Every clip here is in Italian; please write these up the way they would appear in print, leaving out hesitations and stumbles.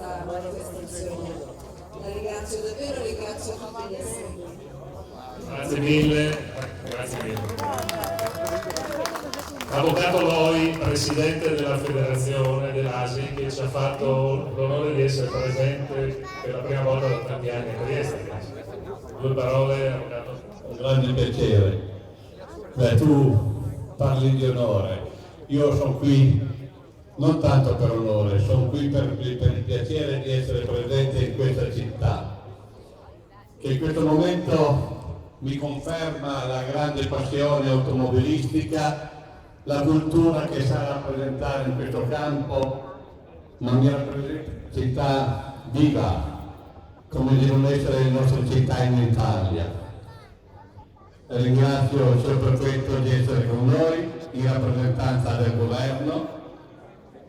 questa manifestazione. La ringrazio davvero, ringrazio tutti gli assenti. Grazie mille, grazie mille. Avvocato Loi, presidente della federazione dell'ASI, che ci ha fatto l'onore di essere presente per la prima volta da tanti anni a Trieste. Due parole, avvocato. Un grande piacere. Beh, tu parli di onore. Io sono qui non tanto per onore, sono qui per il piacere di essere presente in questa città, che in questo momento mi conferma la grande passione automobilistica, la cultura che sa rappresentare in questo campo, ma mi rappresenta città viva, come devono essere le nostre città in Italia. Ringrazio il signor Prefetto di essere con noi in rappresentanza del governo,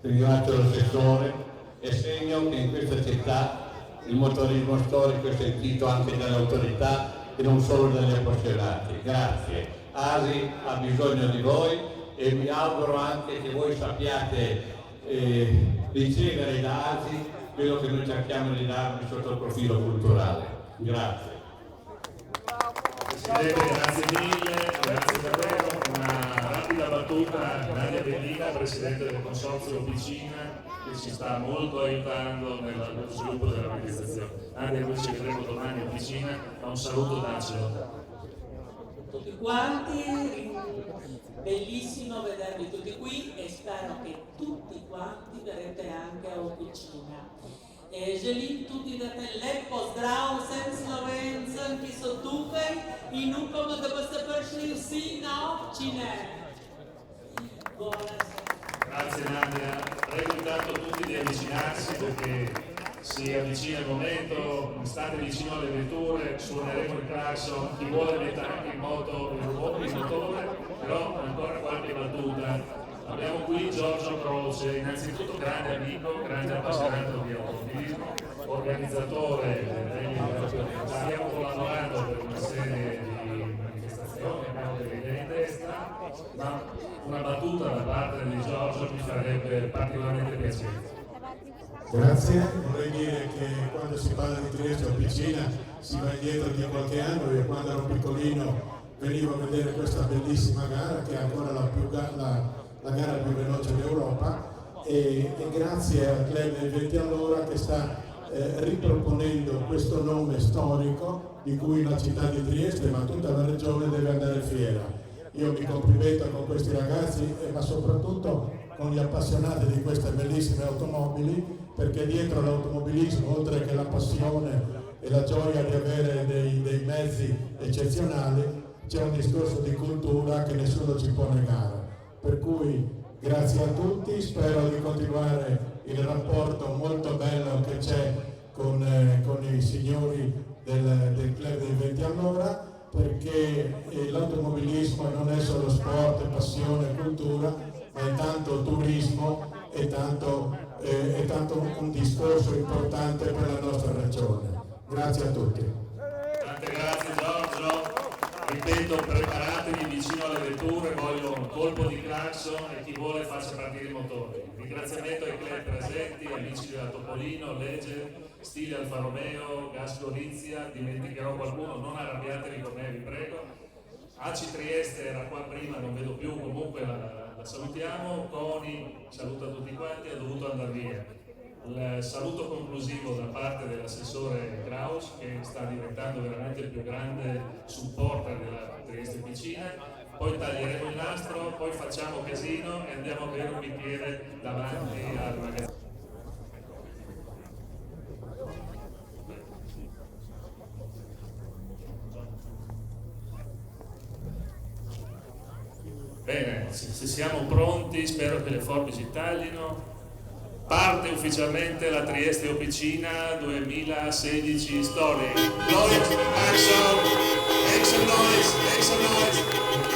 ringrazio l'assessore e segno che in questa città il motorismo storico è sentito anche dalle autorità e non solo dagli appassionati. Grazie. ASI ha bisogno di voi e mi auguro anche che voi sappiate ricevere da ASI quello che noi cerchiamo di darvi sotto il profilo culturale. Grazie. Presidente, grazie mille, grazie davvero. Una rapida battuta, Nadia Bellina, Presidente del Consorzio Piscina, che ci sta molto aiutando nello sviluppo della manifestazione. Nadia, noi ci vedremo domani a Piscina, ma un saluto dacelo. Tutti quanti, bellissimo vedervi tutti qui e spero che tutti quanti verrete anche a Officina. Želim tudi, da te lepo zdrav vsem Slovencem, ki so tukaj in upamo, da boste prišli vsi na občine. Grazie Nadia, prego intanto tutti di avvicinarsi perché si avvicina il momento, state vicino alle vetture, suoneremo il clacson, chi vuole mette anche in moto il motore, però ancora qualche battuta. Abbiamo qui Giorgio Croce, innanzitutto grande amico, grande appassionato di automobilismo, organizzatore, stiamo collaborando per una serie di manifestazioni, abbiamo delle idee in testa, ma una battuta da parte di Giorgio mi farebbe particolarmente piacere. Grazie, vorrei dire che quando si parla di Trieste o Piscina si va indietro di qualche anno. Io quando ero piccolino venivo a vedere questa bellissima gara che è ancora la gara più veloce d'Europa e grazie al Club dei 20 all'ora che sta riproponendo questo nome storico di cui la città di Trieste ma tutta la regione deve andare fiera. Io mi complimento con questi ragazzi ma soprattutto con gli appassionati di queste bellissime automobili, perché dietro l'automobilismo, oltre che la passione e la gioia di avere dei mezzi eccezionali, c'è un discorso di cultura che nessuno ci può negare. Per cui grazie a tutti, spero di continuare il rapporto molto bello che c'è con i signori del Club dei 20 all'ora, perché l'automobilismo non è solo sport, passione e cultura, ma è tanto turismo e tanto un discorso importante per la nostra regione. Grazie a tutti. Tante grazie Giorgio. Ripeto, preparatevi vicino alle vetture, voglio un colpo di clacson e chi vuole faccia partire i motori. Ringraziamento ai club presenti, amici della Topolino, Legge, Stile Alfa Romeo, Gas Gorizia, dimenticherò qualcuno, non arrabbiatevi con me, vi prego. ACI Trieste era qua prima, non vedo più, comunque la salutiamo. Coni saluta tutti quanti, ha dovuto andare via. Il saluto conclusivo da parte dell'assessore Kraus, che sta diventando veramente il più grande supporter della Trieste Piscina. Poi taglieremo il nastro, poi facciamo casino e andiamo a bere un bicchiere davanti al magazzino. Bene, se siamo pronti, spero che le forbici taglino. Parte ufficialmente la Trieste Officina 2016 Story. Noise, action, make some noise, make some noise.